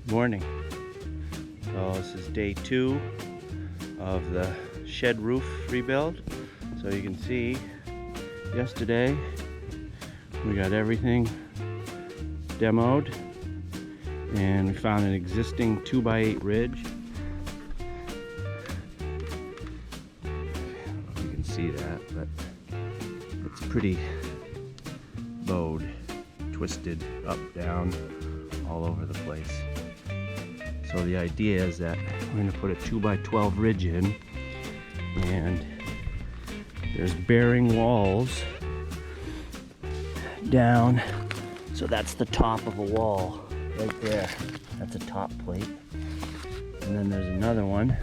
Morning. So this is day 2 of the shed roof rebuild. So you can see yesterday we got everything demoed and we found an existing 2x8 ridge. I don't know if you can see that, but it's pretty bowed, twisted up, down, all over the place. So the idea is that we're going to put a 2x12 ridge in, and there's bearing walls down. So that's the top of a wall right there. That's a top plate. And then there's another one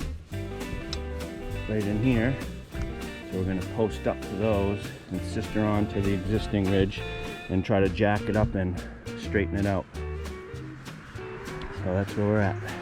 right in here. So we're going to post up to those and sister on to the existing ridge and try to jack it up and straighten it out. So that's where we're at.